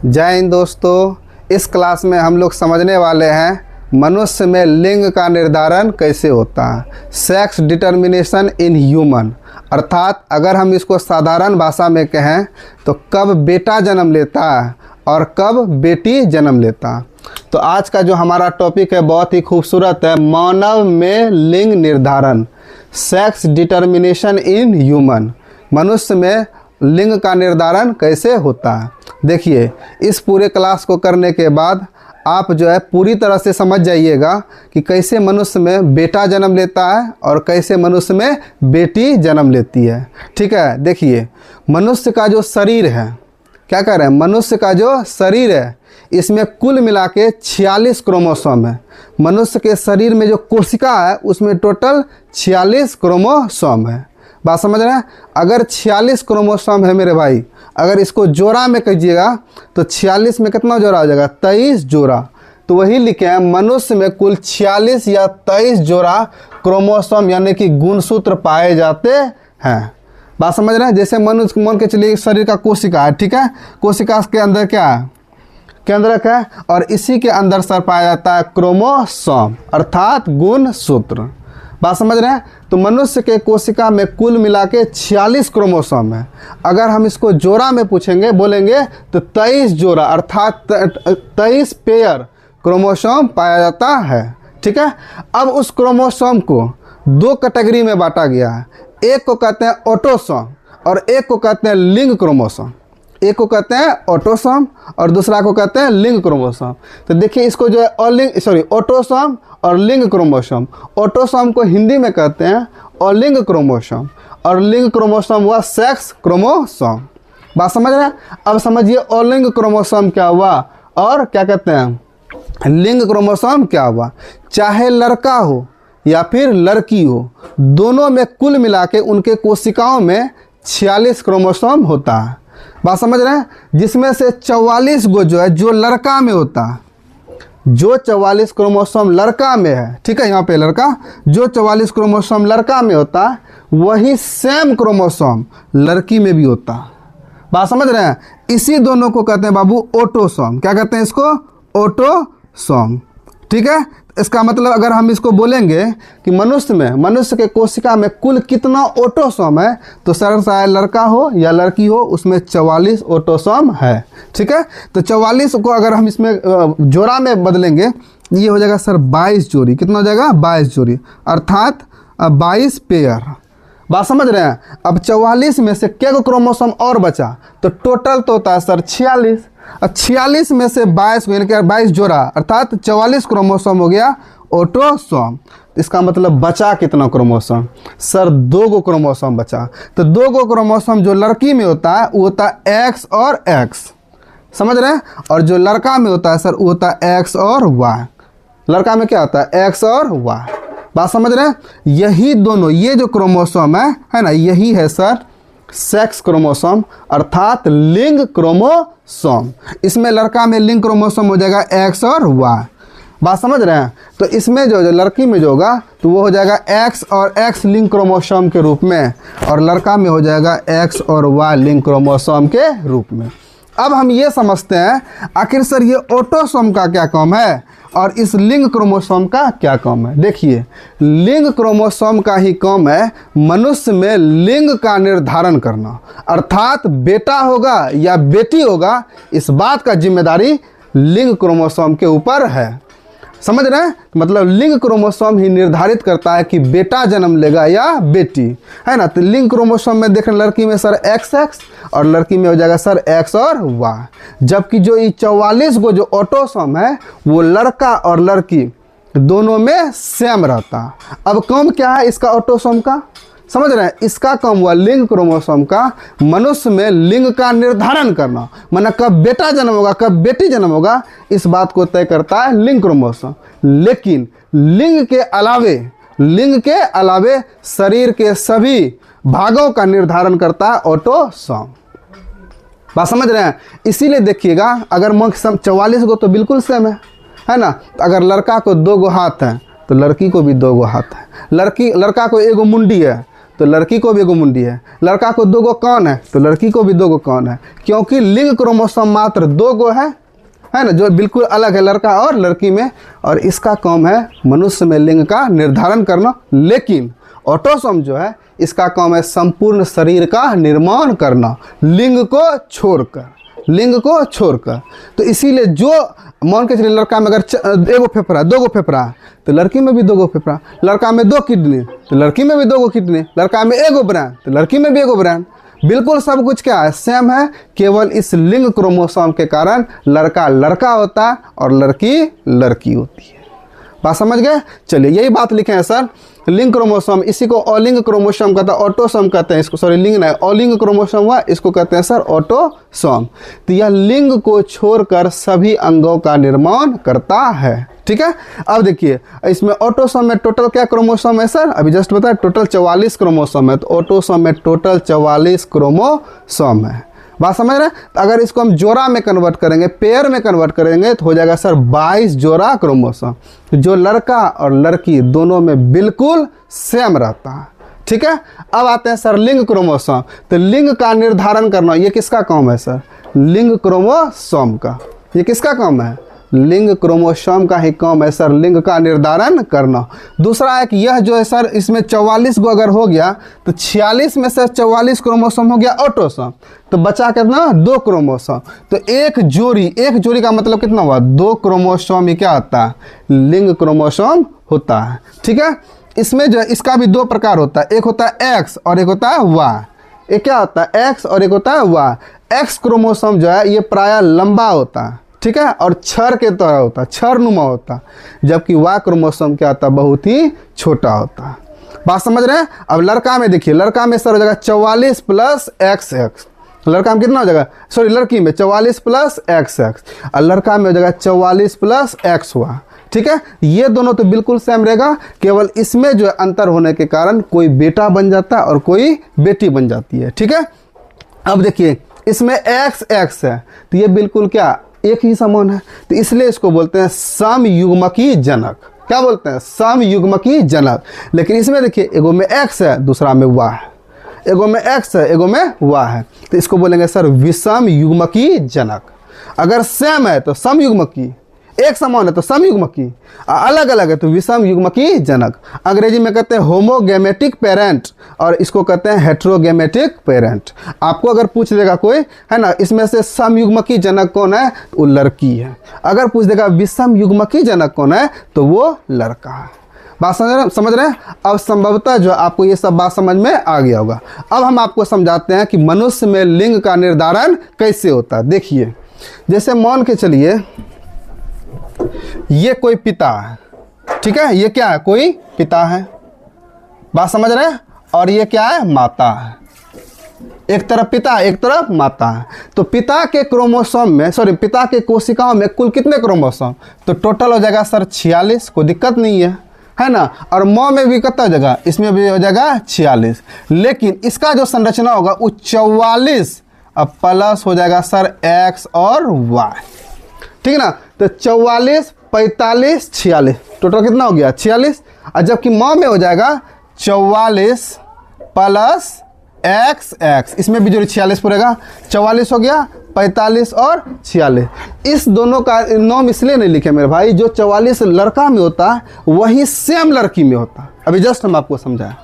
जय हिंद दोस्तों, इस क्लास में हम लोग समझने वाले हैं मनुष्य में लिंग का निर्धारण कैसे होता है। सेक्स डिटर्मिनेशन इन ह्यूमन, अर्थात अगर हम इसको साधारण भाषा में कहें तो कब बेटा जन्म लेता है और कब बेटी जन्म लेता है। तो आज का जो हमारा टॉपिक है बहुत ही खूबसूरत है, मानव में लिंग निर्धारण, सेक्स डिटर्मिनेशन इन ह्यूमन, मनुष्य में लिंग का निर्धारण कैसे होता है। देखिए, इस पूरे क्लास को करने के बाद आप जो है पूरी तरह से समझ जाइएगा कि कैसे मनुष्य में बेटा जन्म लेता है और कैसे मनुष्य में बेटी जन्म लेती है। ठीक है, देखिए मनुष्य का जो शरीर है, क्या कह रहे हैं, मनुष्य का जो शरीर है इसमें कुल मिला के 46 क्रोमोसोम है। मनुष्य के शरीर में जो कोशिका है उसमें टोटल 46 क्रोमोसोम है। बात समझ रहे हैं। अगर 46 क्रोमोसोम है मेरे भाई, अगर इसको जोड़ा में कीजिएगा तो 46 में कितना जोड़ा हो जाएगा, 23 जोड़ा। तो वही लिखे हैं मनुष्य में कुल 46 या 23 जोड़ा क्रोमोसोम यानी कि गुणसूत्र पाए जाते हैं। बात समझ रहे हैं। जैसे मनुष्य मान के चलिए शरीर का कोशिका है, ठीक है, कोशिका के अंदर क्या है, केंद्रक है, और इसी के अंदर सर पाया जाता है क्रोमोसोम अर्थात गुणसूत्र। बात समझ रहे हैं। तो मनुष्य के कोशिका में कुल मिला के 46 क्रोमोसोम है। अगर हम इसको जोड़ा में पूछेंगे, बोलेंगे तो 23 जोड़ा अर्थात 23 पेयर क्रोमोसोम पाया जाता है। ठीक है। अब उस क्रोमोसोम को दो कैटेगरी में बांटा गया है। एक को कहते हैं ऑटोसोम और एक को कहते हैं लिंग क्रोमोसोम। एक को कहते हैं ऑटोसोम और दूसरा को कहते हैं लिंग क्रोमोसोम। तो देखिए इसको जो है ऑटोसोम और लिंग क्रोमोसोम। ऑटोसोम को हिंदी में कहते हैं अलिंग क्रोमोसोम और लिंग क्रोमोसोम हुआ सेक्स क्रोमोसोम। बात समझ रहे हैं। अब समझिए अलिंग क्रोमोसोम क्या हुआ और क्या कहते हैं लिंग क्रोमोसोम क्या हुआ। चाहे लड़का हो या फिर लड़की हो, दोनों में कुल मिला के उनके कोशिकाओं में 46 क्रोमोसोम होता है। बात समझ रहे हैं। जिसमें से 44 गो जो है जो लड़का में होता है, जो 44 क्रोमोसोम लड़का में है, ठीक है, यहाँ पे लड़का, जो 44 क्रोमोसोम लड़का में होता है वही सेम क्रोमोसोम लड़की में भी होता है। बात समझ रहे हैं। इसी दोनों को कहते हैं बाबू ऑटोसोम। क्या कहते हैं इसको, ऑटोसोम। ठीक है। इसका मतलब अगर हम इसको बोलेंगे कि मनुष्य के कोशिका में कुल कितना ऑटोसोम है, तो सर चाहे लड़का हो या लड़की हो उसमें 44 ऑटोसोम है। ठीक है। तो 44 को अगर हम इसमें जोड़ा में बदलेंगे, ये हो जाएगा सर 22 जोड़ी। कितना हो जाएगा, 22 जोड़ी अर्थात 22 पेयर। बात समझ रहे हैं। अब 44 में से क्या को क्रोमोसोम और बचा, तो टोटल तो होता है सर 46। अब 46 में से 22 यानी कि 22 जोड़ा अर्थात 44 क्रोमोसोम हो गया ऑटोसोम। इसका मतलब बचा कितना क्रोमोसोम, सर 2 गो क्रोमोसोम बचा। तो 2 गो क्रोमोसोम जो लड़की में होता है वो होता है X और X, समझ रहे हैं, और जो लड़का में होता है सर वो होता है X और Y। लड़का में क्या होता है, X और Y। बात समझ रहे हैं। यही दोनों, ये जो क्रोमोसोम है ना, यही है सर सेक्स क्रोमोसोम अर्थात लिंग क्रोमोसोम। इसमें लड़का में लिंग क्रोमोसोम हो जाएगा X और Y। बात समझ रहे हैं। तो इसमें जो लड़की में जो होगा तो वो हो जाएगा X और X लिंग क्रोमोसोम के रूप में, और लड़का में हो जाएगा X और Y लिंग क्रोमोसोम के रूप में। अब हम ये समझते हैं आखिर सर ये ऑटोसोम का क्या काम है और इस लिंग क्रोमोसोम का क्या काम है। देखिए, लिंग क्रोमोसोम का ही काम है मनुष्य में लिंग का निर्धारण करना, अर्थात बेटा होगा या बेटी होगा इस बात का जिम्मेदारी लिंग क्रोमोसोम के ऊपर है। समझ रहे हैं। मतलब लिंग क्रोमोसोम ही निर्धारित करता है कि बेटा जन्म लेगा या बेटी, है ना। तो लिंग क्रोमोसोम में देखें लड़की में सर XX और लड़की में हो जाएगा सर X और Y। जबकि जो ये 44 को जो ऑटोसोम है वो लड़का और लड़की दोनों में सेम रहता। अब काम क्या है इसका ऑटोसोम का, समझ रहे हैं। इसका काम हुआ लिंग क्रोमोसोम का मनुष्य में लिंग का निर्धारण करना, माना कब बेटा जन्म होगा कब बेटी जन्म होगा इस बात को तय करता है लिंग क्रोमोसोम। लेकिन लिंग के अलावे शरीर के सभी भागों का निर्धारण करता है ऑटोसोम। बात समझ रहे हैं। इसीलिए देखिएगा अगर 44 को तो बिल्कुल सेम है ना। अगर लड़का को 2 गो हाथ है तो लड़की को भी 2 गो हाथ है। लड़का को 1 गो मुंडी है तो लड़की को भी एगो मुंडी है। लड़का को 2 गो कान है तो लड़की को भी 2 गो कान है, क्योंकि लिंग क्रोमोसोम मात्र 2 गो है ना, जो बिल्कुल अलग है लड़का और लड़की में। और इसका काम है मनुष्य में लिंग का निर्धारण करना। लेकिन ऑटोसोम जो है इसका काम है संपूर्ण शरीर का निर्माण करना, लिंग को छोड़कर, लिंग को छोड़कर। तो इसीलिए जो मान के चलिए लड़का में अगर एगो फेफड़ा 2 गो फेफड़ा तो लड़की में भी 2 गो फेफड़ा, लड़का में 2 किडनी तो लड़की में भी 2 गो किडनी, लड़का में एगो ब्रेन तो लड़की में भी एगो ब्रेन। बिल्कुल सब कुछ क्या है, सेम है, केवल इस लिंग क्रोमोसोम के कारण लड़का लड़का होता है और लड़की लड़की होती है। बात समझ गए? चलिए यही बात लिखे हैं सर, लिंग क्रोमोसोम, इसी को अलिंग क्रोमोसोम कहता है, ऑटोसोम कहते हैं इसको, सॉरी लिंग नहीं, अलिंग क्रोमोसोम हुआ, इसको कहते हैं सर ऑटोसोम। तो यह लिंग को छोड़कर सभी अंगों का निर्माण करता है। ठीक है, अब देखिए इसमें ऑटोसोम में टोटल क्या क्रोमोसोम है सर, अभी जस्ट बताया टोटल 44 क्रोमोसोम है, तो ऑटोसोम में टोटल 44 क्रोमोसोम है। बात समझ रहे हैं? तो अगर इसको हम जोड़ा में कन्वर्ट करेंगे, पेयर में कन्वर्ट करेंगे तो हो जाएगा सर 22 जोड़ा क्रोमोसोम, जो लड़का और लड़की दोनों में बिल्कुल सेम रहता है। ठीक है, अब आते हैं सर लिंग क्रोमोसोम। तो लिंग का निर्धारण करना ये किसका काम है सर, लिंग क्रोमोसोम का। ये किसका काम है, लिंग क्रोमोसोम का ही काम है सर, लिंग का निर्धारण करना। दूसरा है कि यह जो है सर इसमें 44 गो अगर हो गया तो 46 में से 44 क्रोमोसोम हो गया ऑटोसोम, तो बचा कितना 2 क्रोमोसोम। तो एक जोड़ी का मतलब कितना हुआ, 2 क्रोमोसोम ही क्या होता है, लिंग क्रोमोसोम होता है। ठीक है, इसमें जो है इसका भी 2 प्रकार होता है, एक होता है एक्स और एक होता है वाई। एक क्या होता है एक्स और एक होता है वाई। एक्स क्रोमोसोम जो है ये प्रायः लंबा होता है, ठीक है, और छर के तरह होता है, छर नुमा होता है, जबकि वाई क्रोमोसोम क्या होता है, बहुत ही छोटा होता है। बात समझ रहे हैं? अब लड़का में देखिए, लड़का में सर हो जाएगा 44 प्लस XX, लड़का में कितना हो जाएगा, सॉरी लड़की में 44 प्लस XX और लड़का में हो जाएगा 44 प्लस XY। ठीक है, ये दोनों तो बिल्कुल सेम रहेगा, केवल इसमें जो अंतर होने के कारण कोई बेटा बन जाता है और कोई बेटी बन जाती है। ठीक है, अब देखिए इसमें XX है तो ये बिल्कुल क्या एक ही समान है, तो इसलिए इसको बोलते हैं समयुग्मकी जनक। क्या बोलते हैं, समयुग्मकी जनक। लेकिन इसमें देखिए एगो में X है दूसरा में Y है, एगो में X है एगो में Y है, तो इसको बोलेंगे सर विषम युग्मकी जनक। अगर सेम है तो समयुग्मकी, एक समान है तो समयुग्मकी, अलग अलग है तो विषम युग्मकी जनक। अंग्रेजी में कहते हैं होमोगेमेटिक पेरेंट और इसको कहते हैं हेट्रोगेमेटिक पेरेंट। आपको अगर पूछ देगा कोई है ना इसमें से समयुग्मकी जनक कौन है, तो वो लड़की है। अगर पूछ देगा विषम युग्मकी जनक कौन है तो वो लड़का है। बात समझ रहे हैं? अब संभवतः जो आपको ये सब बात समझ में आ गया होगा। अब हम आपको समझाते हैं कि मनुष्य में लिंग का निर्धारण कैसे होता है। देखिए जैसे मान के चलिए ये कोई पिता है, ठीक है, ये क्या है, कोई पिता है, बात समझ रहे हैं, और ये क्या है, माता है। एक तरफ पिता है एक तरफ माता है। तो पिता के क्रोमोसोम में, सॉरी पिता के कोशिकाओं में कुल कितने क्रोमोसोम, तो टोटल हो जाएगा सर 46, कोई दिक्कत नहीं है ना। और माँ में भी कितना हो जाएगा, इसमें भी हो जाएगा 46, लेकिन इसका जो संरचना होगा वो 44 अब प्लस हो जाएगा सर X और Y, ठीक है ना। तो 44 45 46 टोटल कितना हो गया 46, और जबकि माँ में हो जाएगा 44 प्लस XX, इसमें भी जो 46 पड़ेगा, 44 हो गया 45 और 46। इस दोनों का नाम इसलिए नहीं लिखे मेरे भाई, जो 44 लड़का में होता है वही सेम लड़की में होता है। अभी जस्ट हम आपको समझाया,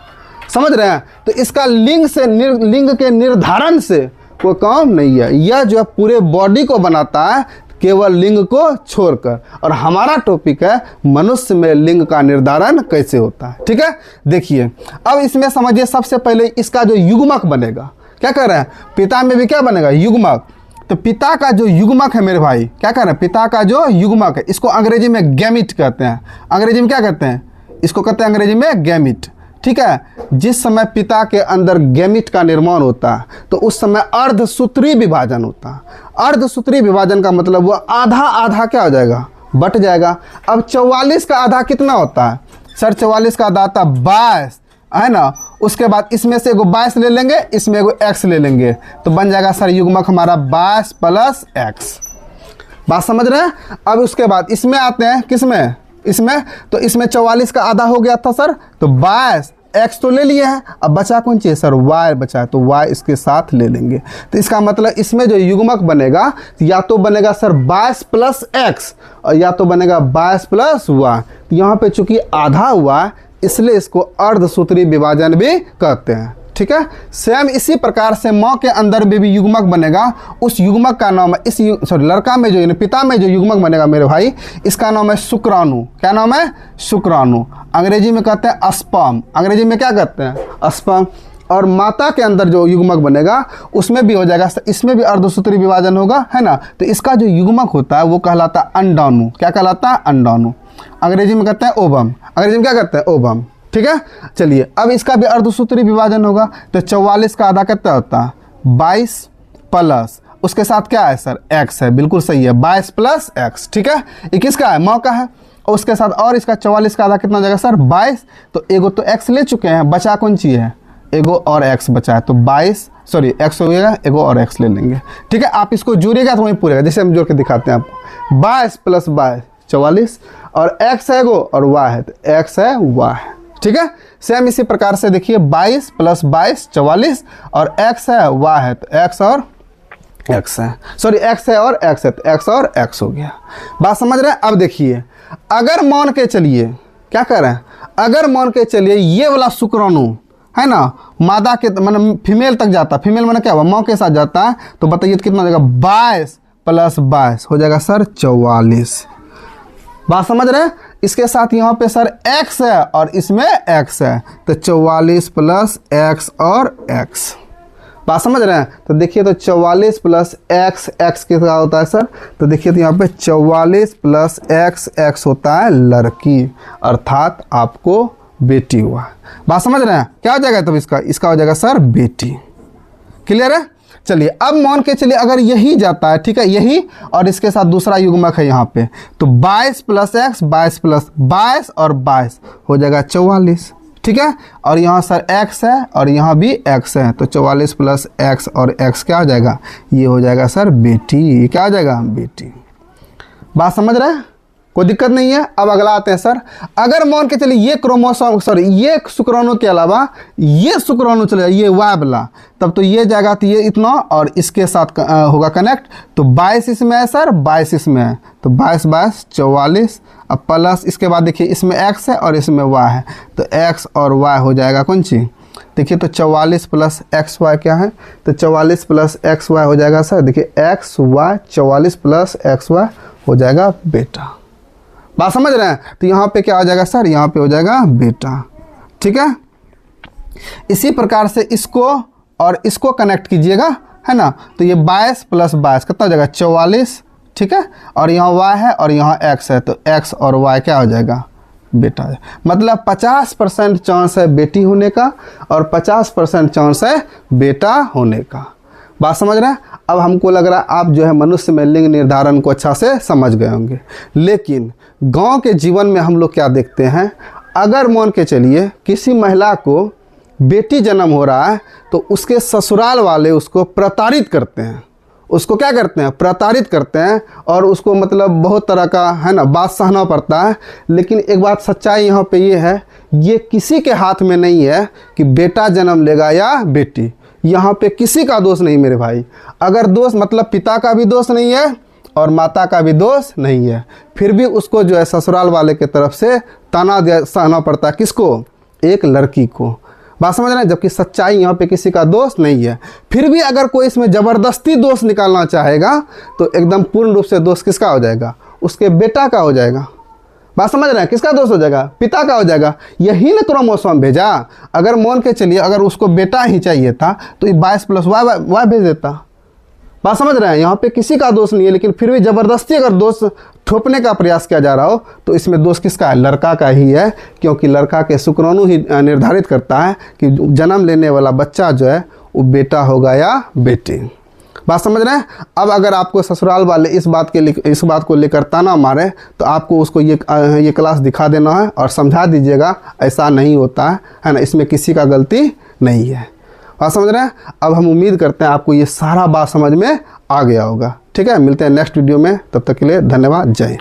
समझ रहे हैं। तो इसका लिंग के निर्धारण से कोई काम नहीं है, यह जो पूरे बॉडी को बनाता है केवल लिंग को छोड़कर। और हमारा टॉपिक है मनुष्य में लिंग का निर्धारण कैसे होता है, ठीक है। देखिए अब इसमें समझिए, सबसे पहले इसका जो युग्मक बनेगा, क्या कह रहे हैं, पिता में भी क्या बनेगा, युग्मक। तो पिता का जो युग्मक है मेरे भाई, क्या कह रहे हैं, पिता का जो युग्मक है, इसको अंग्रेजी में गैमिट कहते हैं। अंग्रेजी में क्या कहते हैं, इसको कहते हैं अंग्रेजी में गैमिट, ठीक है। जिस समय पिता के अंदर गैमिट का निर्माण होता है तो उस समय अर्धसूत्री विभाजन होता है। अर्धसूत्री विभाजन का मतलब वो आधा आधा क्या हो जाएगा, बट जाएगा। अब 44 का आधा कितना होता है सर, 44 का आधा आता 22 है ना। उसके बाद इसमें से एगो 22 ले लेंगे, इसमें एगो X ले लेंगे, तो बन जाएगा सर युग्मक हमारा 22 प्लस X। बात समझ रहे हैं। अब उसके बाद इसमें आते हैं, किसमें, इसमें, तो इसमें 44 का आधा हो गया था सर, तो 22 x तो ले लिए हैं, अब बचा कौन चाहिए सर, y बचा है, तो y इसके साथ ले लेंगे। तो इसका मतलब इसमें जो युग्मक बनेगा या तो बनेगा सर 22 प्लस x और या तो बनेगा 22 प्लस y। यहाँ पे चूंकि आधा हुआ है इसलिए इसको अर्धसूत्री विभाजन भी कहते हैं, ठीक है। सेम इसी प्रकार से माँ के अंदर में भी युग्मक बनेगा, उस युग्मक का नाम है लड़का में जो पिता में जो युग्मक बनेगा मेरे भाई, इसका नाम है शुक्राणु। क्या नाम है, शुक्राणु। अंग्रेजी में कहते हैं स्पर्म, अंग्रेजी में क्या कहते हैं, स्पर्म। और माता के अंदर जो युग्मक बनेगा उसमें भी हो जाएगा, इसमें भी अर्धसूत्री विभाजन होगा, है ना। तो इसका जो युग्मक होता है वो कहलाता है अंडाणु। क्या कहलाता है, अंडाणु। अंग्रेजी में कहते हैं ओवम, अंग्रेजी में क्या कहते हैं, ओवम, ठीक है। चलिए अब इसका भी अर्धसूत्री विभाजन होगा, तो 44 का आधा कितना होता है, 22 प्लस उसके साथ क्या है सर, x है, बिल्कुल सही है, 22 प्लस x, ठीक है। ये किसका है, माँ का है, और उसके साथ और इसका 44 का आधा कितना हो जाएगा सर, 22। तो एगो तो x ले चुके हैं, बचा कौन चीज़ है, एगो और x बचा है, तो 22 सॉरी x हो गया, एगो और x ले लेंगे, ठीक है। आप इसको जोड़िएगा तो वहीं पूरेगा, जैसे हम जोड़ के दिखाते हैं आपको। 22 प्लस 22 44 और x है एगो और y है, तो x है y है, ठीक है। सेम इसी प्रकार से देखिए 22 प्लस 22 44 और x है y है, तो x और x है, सॉरी x है और x है, तो x और x हो गया। बात समझ रहे हैं। अब देखिए अगर मान के चलिए, क्या कर रहे हैं, अगर मान के चलिए ये वाला शुक्राणु है ना मादा के मतलब फीमेल तक जाता है, फीमेल मैंने क्या हुआ, माँ के साथ जाता है, तो बताइए कितना हो जाएगा, 22 प्लस 22 हो जाएगा सर 44। बात समझ रहे हैं। इसके साथ यहाँ पे सर x है और इसमें x है, तो 44 प्लस x और x। बात समझ रहे हैं। तो देखिए तो 44 प्लस x, x कितना होता है सर, तो देखिए तो यहाँ पे 44 प्लस x, x होता है लड़की, अर्थात आपको बेटी हुआ। बात समझ रहे हैं। क्या हो जाएगा तब इसका हो जाएगा सर बेटी। क्लियर है। चलिए अब मान के चलिए अगर यही जाता है, ठीक है, यही और इसके साथ दूसरा युग्मक है यहाँ पे, तो 22 प्लस x, 22 प्लस 22 और 22 हो जाएगा 44, ठीक है। और यहाँ सर x है और यहाँ भी x है, तो 44 प्लस x और x क्या हो जाएगा, ये हो जाएगा सर बेटी। क्या हो जाएगा, बेटी। बात समझ रहे हैं, कोई दिक्कत नहीं है। अब अगला आते हैं सर, अगर मान के चलिए ये क्रोमोसोम सॉरी ये शुक्राणु के अलावा ये शुक्राणु चले ये Y वाला, तब तो ये जाएगा, तो ये इतना और इसके साथ होगा कनेक्ट, तो 22 इसमें है सर, 22 इसमें है, तो 22 22 44। अब प्लस इसके बाद देखिए इसमें x है और इसमें y है, तो x और y हो जाएगा कौन सी, देखिए तो 44 प्लस एक्स वाई क्या है, तो 44 प्लस एक्स वाई हो जाएगा सर, देखिए X Y 44 plus X Y हो जाएगा बेटा। बात समझ रहे हैं। तो यहाँ पे क्या हो जाएगा सर, यहाँ पे हो जाएगा बेटा, ठीक है। इसी प्रकार से इसको और इसको कनेक्ट कीजिएगा, है ना, तो ये 22 प्लस 22 कितना हो जाएगा 44, ठीक है। और यहाँ y है और यहाँ x है, तो x और y क्या हो जाएगा, बेटा है। मतलब 50% चांस है बेटी होने का और 50% चांस है बेटा होने का। बात समझ रहे हैं। अब हमको लग रहा है आप जो है मनुष्य में लिंग निर्धारण को अच्छा से समझ गए होंगे, लेकिन गांव के जीवन में हम लोग क्या देखते हैं, अगर मान के चलिए किसी महिला को बेटी जन्म हो रहा है तो उसके ससुराल वाले उसको प्रताड़ित करते हैं, उसको क्या करते हैं, प्रताड़ित करते हैं, और उसको मतलब बहुत तरह का है ना बात सहना पड़ता है। लेकिन एक बात सच्चाई यहाँ पे ये है, ये किसी के हाथ में नहीं है कि बेटा जन्म लेगा या बेटी, यहाँ पे किसी का दोष नहीं मेरे भाई। अगर दोष मतलब पिता का भी दोष नहीं है और माता का भी दोष नहीं है, फिर भी उसको जो है ससुराल वाले के तरफ से ताना सहना पड़ता है, किसको, एक लड़की को। बात समझ रहे हैं। जबकि सच्चाई यहाँ पे किसी का दोष नहीं है। फिर भी अगर कोई इसमें ज़बरदस्ती दोष निकालना चाहेगा तो एकदम पूर्ण रूप से दोष किसका हो जाएगा, उसके बेटा का हो जाएगा। बात समझ रहे हैं। किसका दोष हो जाएगा, पिता का हो जाएगा। यही ना क्रोमोसोम भेजा। अगर मान के चलिए अगर उसको बेटा ही चाहिए था तो ये 22 प्लस वाई भेज देता। बात समझ रहे हैं। यहाँ पे किसी का दोष नहीं है, लेकिन फिर भी ज़बरदस्ती अगर दोष थोपने का प्रयास किया जा रहा हो तो इसमें दोष किसका है, लड़का का ही है, क्योंकि लड़का के शुक्राणु ही निर्धारित करता है कि जन्म लेने वाला बच्चा जो है वो बेटा होगा या बेटी। बात समझ रहे हैं। अब अगर आपको ससुराल वाले इस बात को लेकर ताना मारे तो आपको उसको ये क्लास दिखा देना है और समझा दीजिएगा ऐसा नहीं होता है ना, इसमें किसी का गलती नहीं है। बात समझ रहे हैं। अब हम उम्मीद करते हैं आपको ये सारा बात समझ में आ गया होगा। ठीक है, मिलते हैं नेक्स्ट वीडियो में, तब तक के लिए धन्यवाद, जय।